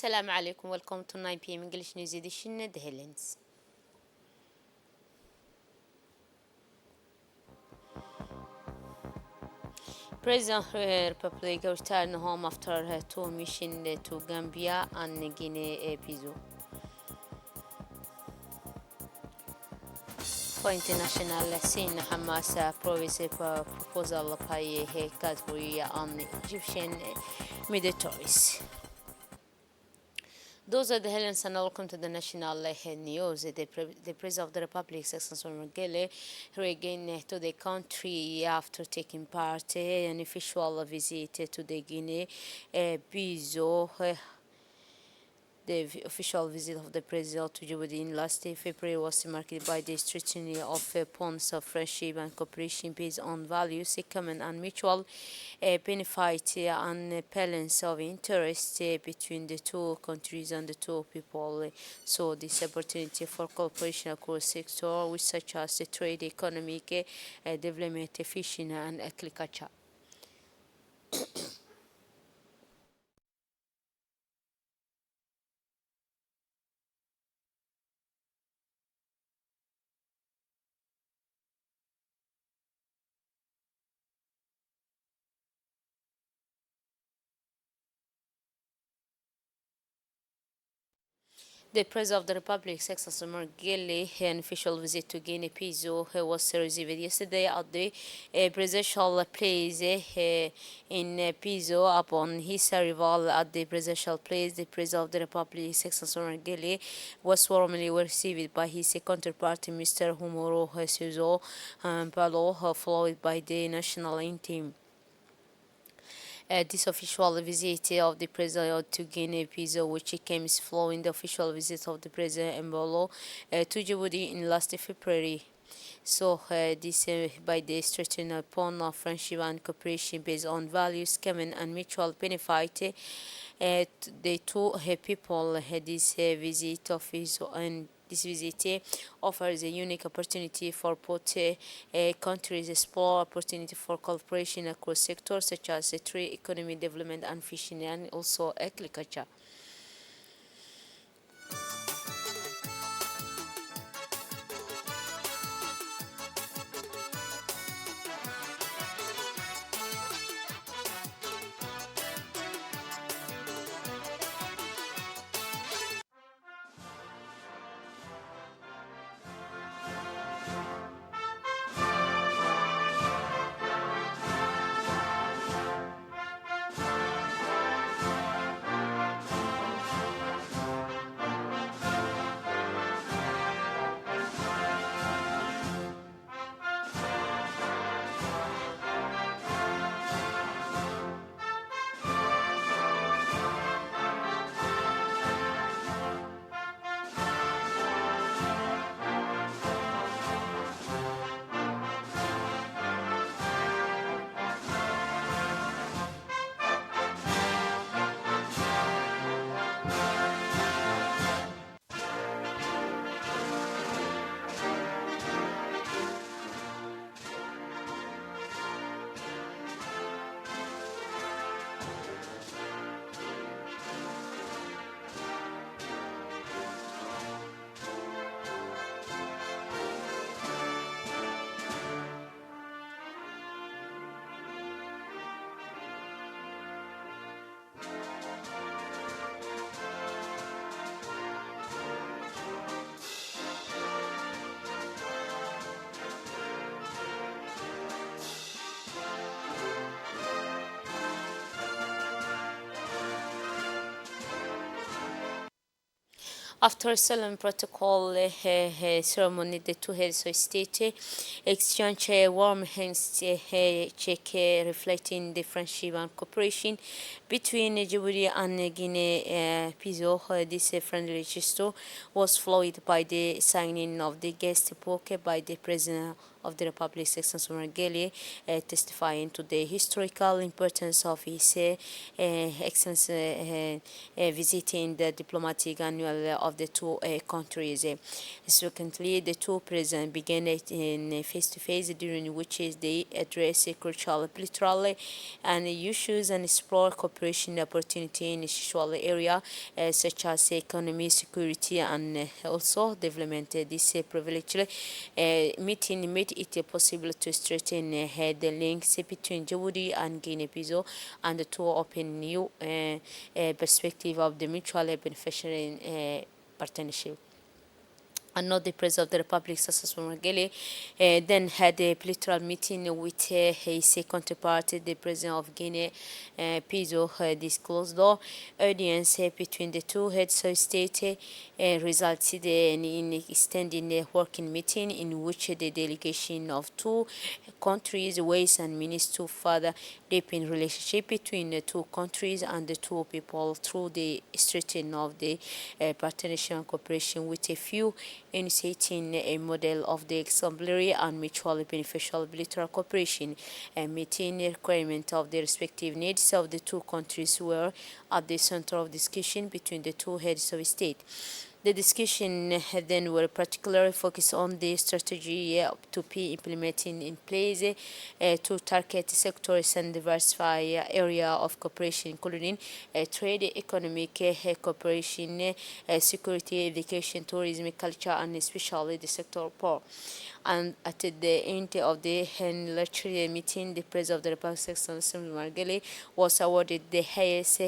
Assalamu alaikum. Welcome to 9 p.m. English News Edition. The headlines. President Republic returned home after her two mission to Gambia and Guinea-Bissau. For international scene, Hamas provides proposal by Qatari and Egyptian militaries. Those are the headlines, and welcome to the national news. The President of the Republic, Sassou Nguesso, regained to the country after taking part in an official visit to the Guinea-Bissau. The official visit of the President to Djibouti in last February was marked by the strengthening of bonds of friendship and cooperation based on values, common and mutual benefit and balance of interest between the two countries and the two people. So this opportunity for cooperation across sectors such as trade, economic development, fishing and agriculture. The President of the Republic, Sassou Nguesso, an official visit to Guinea-Bissau was received yesterday at the presidential place in Bissau. Upon his arrival at the presidential place, the President of the Republic, Sassou Nguesso, was warmly received by his counterpart, Mr. Umaru Sissoco Embalo, followed by the national anthem. This official visit of the President to Guinea-Bissau, which came following the official visit of the President Embalo to Djibouti in last February. So this by the strengthening bond of friendship and cooperation based on values, common and mutual benefit. The two people had this visit of his and this visit offers a unique opportunity for both countries to explore opportunity for cooperation across sectors such as trade, economy development, and fishing, and also agriculture. After a solemn protocol ceremony, the two heads of state exchanged warm handshake reflecting the friendship and cooperation between Djibouti and Guinea-Bissau. This friendly gesture was followed by the signing of the guest book by the President of the Republic, Sassou Nguesso, testifying to the historical importance of his Excellency visiting the diplomatic annual of the two countries. Secondly, the two presidents began in face-to-face during which they address crucial bilateral and issues and explore cooperation opportunity in social area such as economy, security, and also development. This privileged meeting made it possible to strengthen the links between Djibouti and Guinea-Bissau and to open new perspective of the mutually beneficial partnership. Another president of the Republic, Sassou Nguesso, then had a bilateral meeting with his counterpart, the president of Guinea, Bissau. This closed door audience between the two heads of state resulted in extending a working meeting in which the delegation of two countries ways and means to further deepen relationship between the two countries and the two people through the strengthening of the partnership and cooperation with a few initiating a model of the exemplary and mutually beneficial bilateral cooperation and meeting the requirement of the respective needs of the two countries were at the center of discussion between the two heads of state. The discussion then were particularly focused on the strategy to be implemented in place to target sectors and diversify area of cooperation, including trade, economic cooperation, security, education, tourism, culture, and especially the sector of power. And at the end of the lecture meeting, the President of the Republic, Sassou Nguesso, was awarded the highest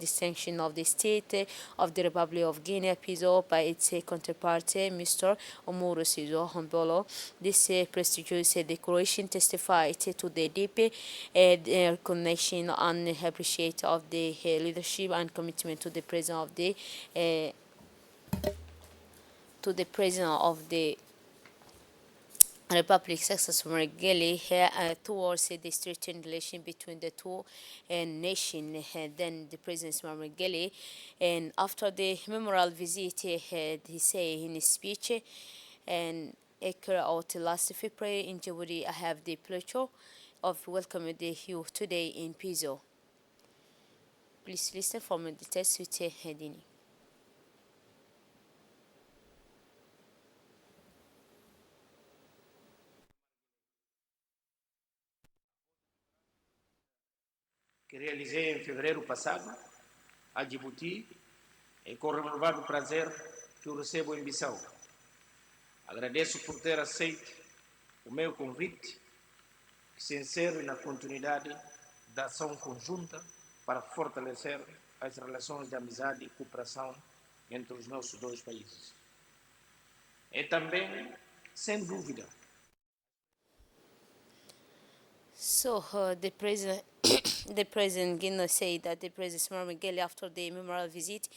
distinction of the State of the Republic of Guinea-Bissau by its counterpart, Mr. Umaru Sissoco Embalo. This prestigious decoration testified to the deep recognition and appreciation of the leadership and commitment to the President of the Republic Sassou Nguesso towards the strengthened relation between the two nations. Then the President Nguesso, and after the memorial visit, he said in his speech, and echo out last February in Djibouti, I have the pleasure of welcoming you today in Bissau. Please listen from the text with Hedini. Que realizei em fevereiro passado, a Djibouti, e com renovado prazer que o recebo em Bissau. Agradeço por ter aceito o meu convite, que se insere na continuidade da ação conjunta para fortalecer as relações de amizade e cooperação entre os nossos dois países. É também, sem dúvida. So the president, the president Guinea said that the president Nguesso, after the memorial visit,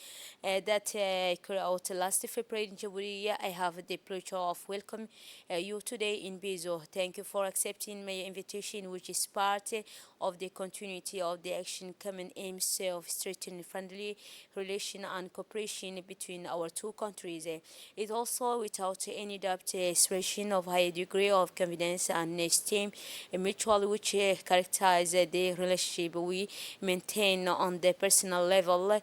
that occurred out last February in Djibouti, I have the pleasure of welcoming you today in Bissau. Thank you for accepting my invitation, which is part of the continuity of the action common aims of strengthening friendly relation and cooperation between our two countries. It also, without any doubt, expression of high degree of confidence and esteem mutual which characterize the relationship we maintain on the personal level.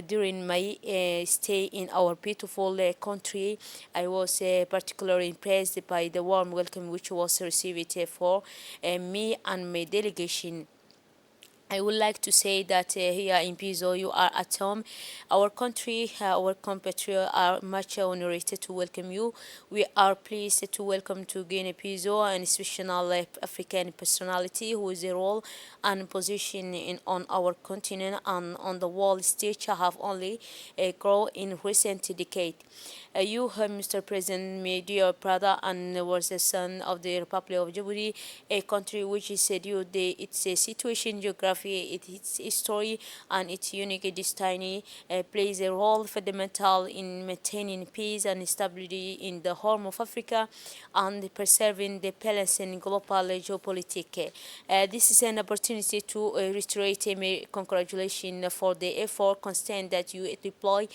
During my stay in our beautiful country, I was particularly impressed by the warm welcome which was received for me and my delegation. I would like to say that here in Bissau you are at home. Our country, our compatriots are much honored to welcome you. We are pleased to welcome to Guinea-Bissau an exceptional African personality who is a role and position on our continent and on the world stage have only grown in recent decades. You, Mr. President, made your brother and was the son of the Republic of Djibouti, a country which is due to its situation, geography, its history, and its unique destiny, plays a role fundamental in maintaining peace and stability in the Horn of Africa and preserving the balance in global geopolitics. This is an opportunity to reiterate my congratulations for the effort constant that you deploy,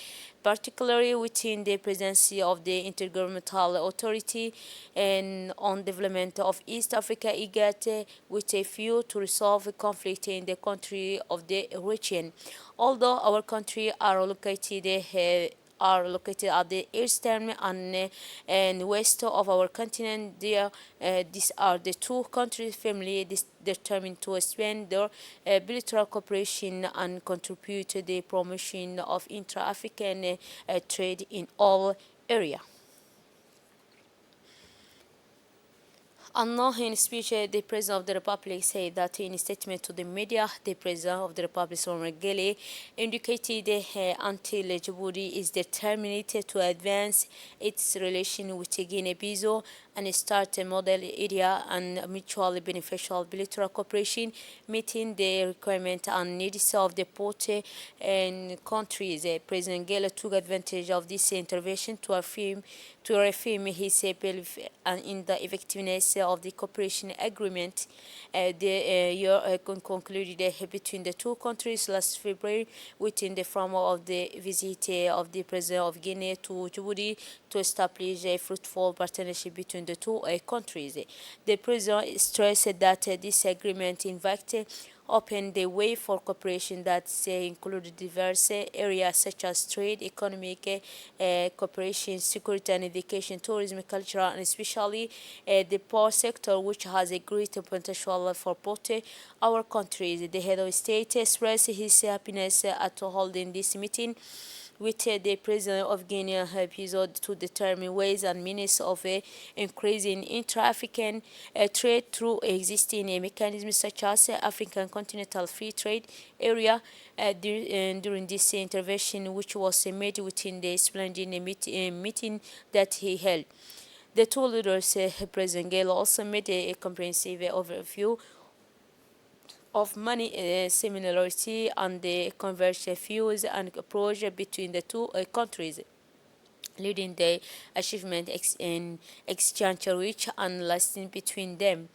particularly within the presidency of the Intergovernmental Authority and on development of East Africa IGAD with a view to resolve conflict in the country of the region. Although our country are located are located at the eastern and west of our continent. These are the two countries firmly determined to expand their bilateral cooperation and contribute to the promotion of intra-African trade in all areas. Allah, in speech, the President of the Republic said that in a statement to the media, the President of the Republic, Salva Kiir, indicated until Djibouti is determined to advance its relation with Guinea-Bissau and start a model area and mutually beneficial bilateral cooperation, meeting the requirements and needs of the both countries. President Kiir took advantage of this intervention to reaffirm his belief in the effectiveness of the cooperation agreement the year concluded between the two countries last February within the framework of the visit of the President of Guinea to Djibouti to establish a fruitful partnership between the two countries. The President stressed that this agreement, in fact, opened the way for cooperation that include diverse areas such as trade, economic cooperation, security and education, tourism, culture, and especially the power sector, which has a great potential for both our countries. The head of state expressed his happiness at holding this meeting with the President of Guinea-Bissau to determine ways and means of increasing intra-African trade through existing mechanisms such as African Continental Free Trade Area. During this intervention, which was made within the splendid meeting that he held. The two leaders, President Kiir, also made a comprehensive overview of many similarity and the converged views and approach between the two countries, leading the achievement in exchange rich and lasting between them.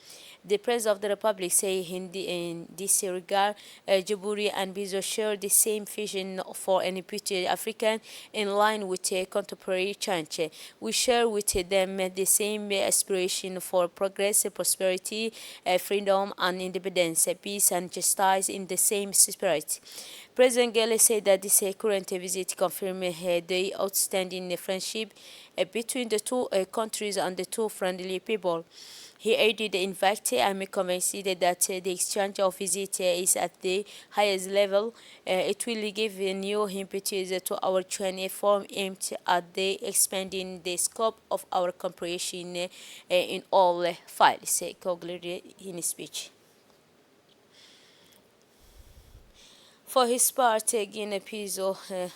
The President of the Republic say in this regard, Djibouti and Bissau share the same vision for an united African in line with contemporary change. We share with them the same aspiration for progress, prosperity, freedom and independence, peace and justice in the same spirit. President Kiir said that this current visit confirmed the outstanding friendship between the two countries and the two friendly people. He added, in fact, I'm convinced that the exchange of visits is at the highest level. It will give a new impetus to our joint effort aimed at the expanding the scope of our cooperation in all files, concluded in his speech. For his part, Guinea-Bissau,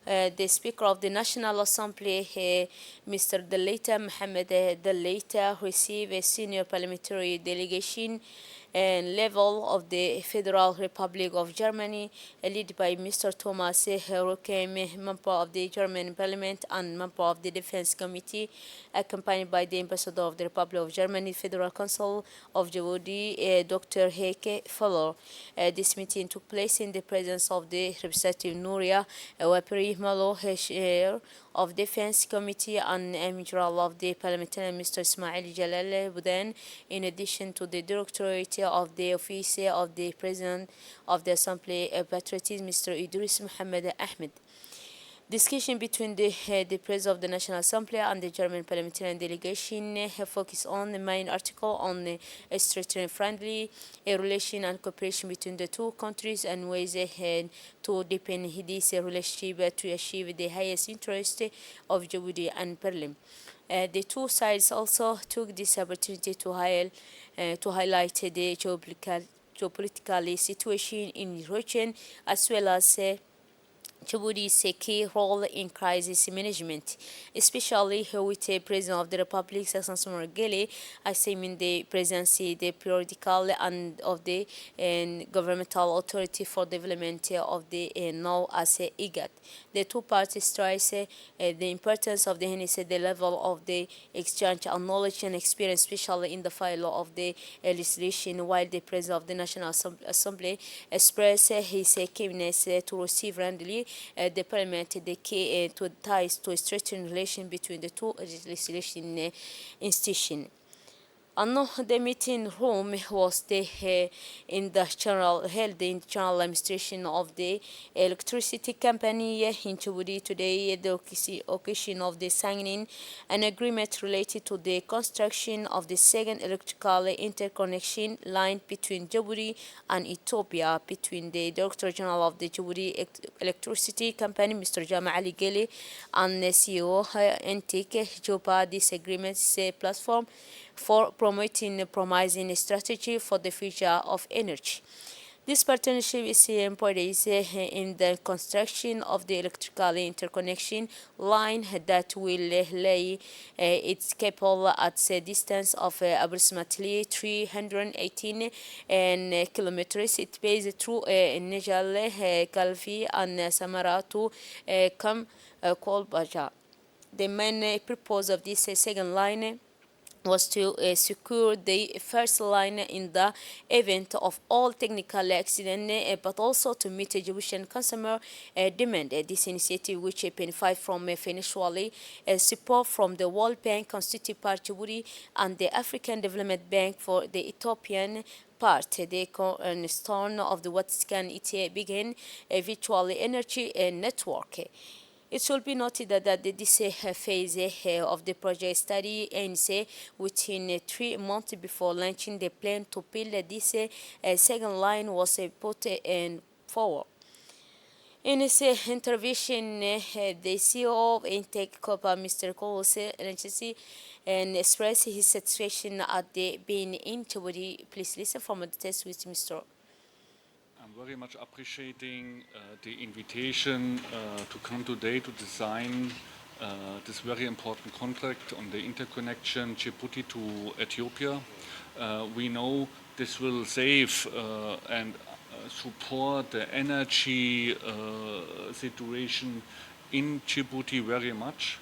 the Speaker of the National Assembly, Mr. Daleita Mohamed Daleita, received a senior parliamentary delegation level of the Federal Republic of Germany, led by Mr. Thomas Rockem, member of the German Parliament and member of the Defense Committee, accompanied by the Ambassador of the Republic of Germany, Federal Council of Djibouti, Dr. Heike Fuller. This meeting took place in the presence of the Representative Nouria Waperi Malo, Chair of Defense Committee, and General of the Parliamentarian Mr. Ismail Jalal Budan, in addition to the Directorate of the Office of the President of the Assembly, Patriotism, Mr. Idris Mohamed Ahmed. Discussion between the President of the National Assembly and the German parliamentarian delegation focused on the main article on strengthening friendly relation and cooperation between the two countries and ways to deepen this relationship to achieve the highest interest of Djibouti and Berlin. The two sides also took this opportunity to highlight the geopolitical situation in the region, as well as Djibouti's a key role in crisis management, especially with the President of the Republic, Hassan Margele, assuming the presidency, the periodical and of the governmental authority for development of the now as IGAD. The two parties stress the importance of the level of the exchange of knowledge and experience, especially in the file of the legislation, while the President of the National Assembly expressed his keenness to receive friendly the Parliament the key to ties to a strengthened relation between the two legislation institutions. The meeting room was in the held in the general administration of the electricity company in Djibouti today. The occasion of the signing an agreement related to the construction of the second electrical interconnection line between Djibouti and Ethiopia between the Director General of the Djibouti Electricity Company, Mr. Jama Ali Geli, and the CEO Entik Juba. This agreement is a platform for promoting a promising strategy for the future of energy. This partnership is important in the construction of the electrical interconnection line that will lay its cable at a distance of approximately 318 kilometers. It passes through Nijal, Kalfi, and Samara to Kolbaja. The main purpose of this second line was to secure the first line in the event of all technical accident, but also to meet Egyptian consumer demand. This initiative, which benefit from financial support from the World Bank, constituted part Djibouti and the African Development Bank for the Ethiopian part. The cornerstone of the Vatican it began a virtual energy network. It should be noted that this phase of the project study ends within 3 months before launching the plan to build this second line was put in forward. In his intervention, the CEO of Intake Copa, Mr. Kose Renchisi, and expressed his satisfaction at the being in Djibouti. Please listen from the test with Mr. I'm very much appreciating the invitation to come today to design this very important contract on the interconnection Djibouti to Ethiopia. We know this will save and support the energy situation in Djibouti very much.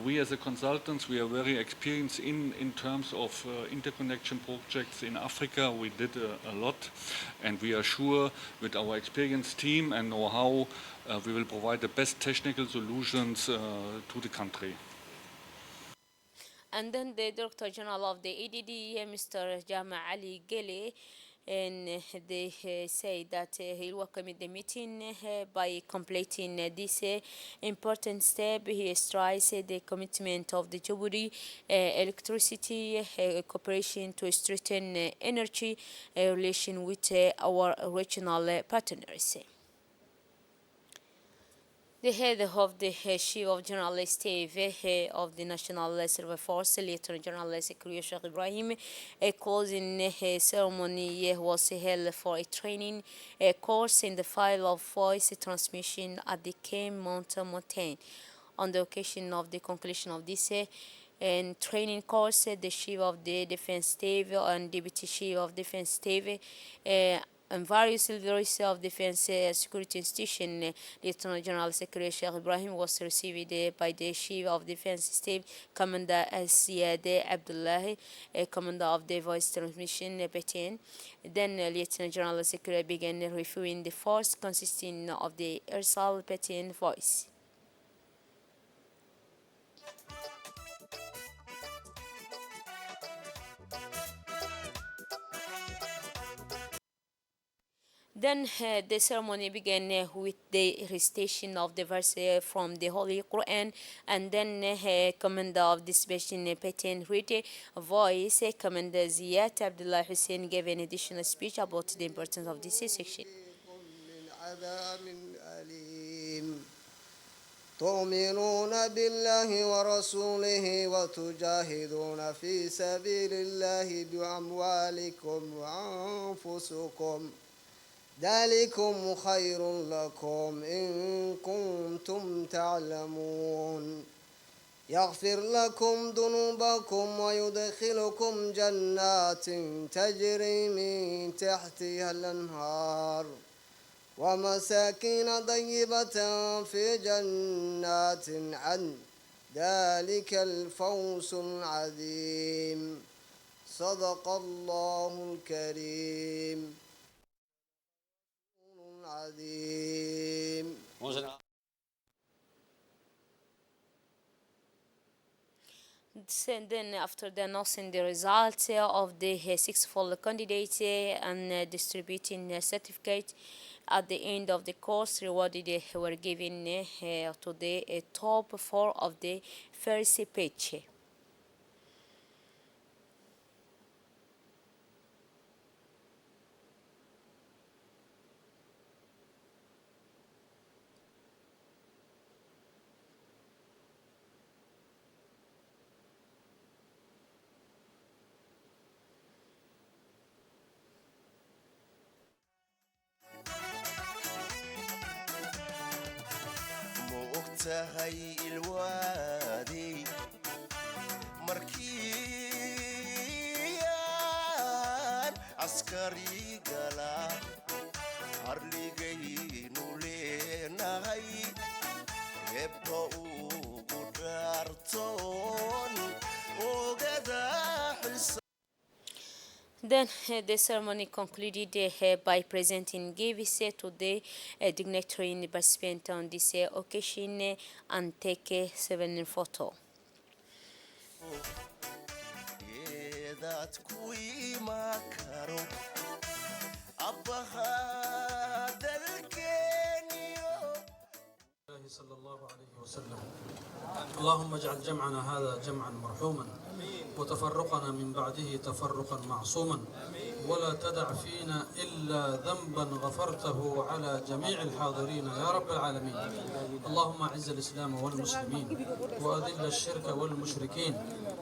We as a consultants, we are very experienced in terms of interconnection projects in Africa. We did a lot, and we are sure with our experienced team and know-how, we will provide the best technical solutions to the country. And then the Director General of the EDD, Mr. Jama Ali Gele, and they say that he welcomed the meeting by completing this important step. He stresses the commitment of the Djibouti electricity cooperation to strengthen energy relation with our regional partners. The head of the Chief of General Staff of the National Reserve Force, Lieutenant General Zakaria Sheikh Ibrahim, a closing ceremony was held for a training course in the field of voice transmission at the Camp Mountain. On the occasion of the conclusion of this and training course, the Chief of the Defense Staff and Deputy Chief of Defense Staff and various levels of defense security institution, Lieutenant General Zakaria Sheikh Ibrahim was received by the Chief of Defense Staff, Commander Siade Abdullahi, Commander of the Voice Transmission Battalion. Then Lieutenant General Zakaria began reviewing the force consisting of the Ersal Battalion Voice. Then the ceremony began with the recitation of the verse from the Holy Quran, and then Commander of the Special Battalion read a voice. Commander Ziyad Abdullah Hussein gave an additional speech about the importance of this section. تؤمنون بالله ورسوله وتجاهدون في سبيل الله بأموالكم وأنفسكم ذلكم خير لكم إن كنتم تعلمون يغفر لكم ذنوبكم ويدخلكم جنات تجري من تحتها الأنهار ومساكن طيبة في جنات عدن ذلك الفوز العظيم صدق الله الكريم العظيم. Then after the announcing the results of the successful candidates and distributing certificate at the end of the course, rewarded were given to the top four of the first page. موقتهاي الوادي مركيان عسكري قلا هرليغي نولينا هاي يبقوا قدرتون وقدا حلس. Then the ceremony concluded by presenting gifts to the dignitary and participant on this occasion and take a souvenir photo. ذات كوي ما كارو أبا هذا الكينيو صلى الله عليه وسلم. اللهم اجعل جمعنا هذا جمعا مرحوما وتفرقنا من بعده تفرقا معصوما ولا تدع فينا إلا ذنبا غفرته على جميع الحاضرين يا رب العالمين. اللهم أعز الإسلام والمسلمين وأذل الشرك والمشركين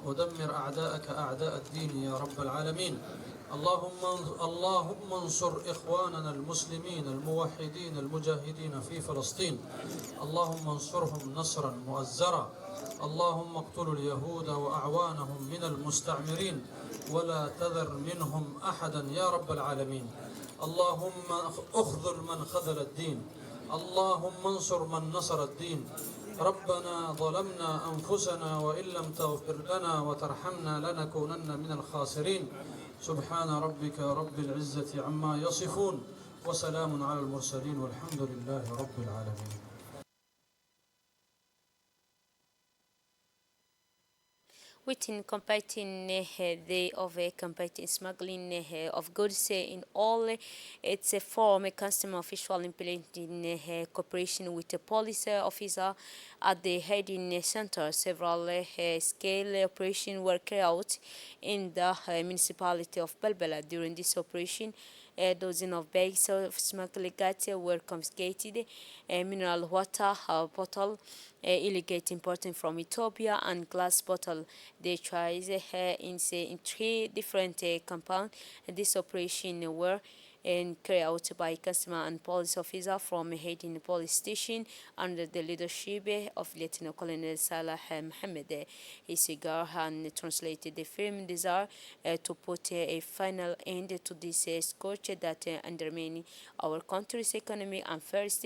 ودمر أعداءك أعداء الدين يا رب العالمين. اللهم انصر إخواننا المسلمين الموحدين المجاهدين في فلسطين. اللهم انصرهم نصرا مؤزرا. اللهم اقتلوا اليهود وأعوانهم من المستعمرين ولا تذر منهم أحدا يا رب العالمين. اللهم اخذل من خذل الدين. اللهم انصر من نصر الدين. ربنا ظلمنا أنفسنا وإن لم تغفر لنا وترحمنا لنكونن من الخاسرين. سبحان ربك رب العزة عما يصفون وسلام على المرسلين والحمد لله رب العالمين. Within combating combating smuggling of goods in all its form, a customer official implementing cooperation with the police officer at the heading center. Several scale operations were carried out in the municipality of Balbala. During this operation, a dozen of bags of smuggled goods were confiscated, mineral water bottle, illegal importing from Ethiopia, and glass bottle. They tried in 3 different compounds. This operation were carried out by customer and police officer from Hayden police station under the leadership of Lieutenant Colonel Salah Mohammed. His cigar and translated the film desire to put a final end to this scourge that undermines our country's economy. And first,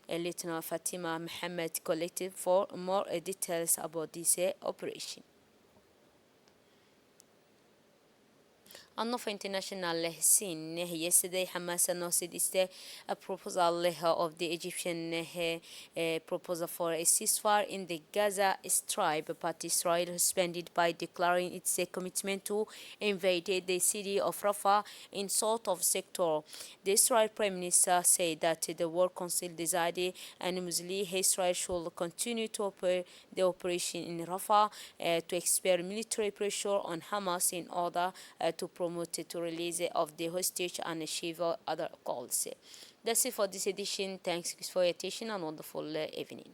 Lieutenant Fatima Mohammed collected for more details about this operation. On the international scene, yesterday Hamas announced a proposal of the Egyptian proposal for a ceasefire in the Gaza Strip, but Israel responded by declaring its commitment to invade the city of Rafah in south of sector. The Israel Prime Minister said that the World Council decided unanimously Israel should continue to operate the operation in Rafah to exert military pressure on Hamas in order to promote to release of the hostage and achieve other goals. That's it for this edition. Thanks for your attention and wonderful evening.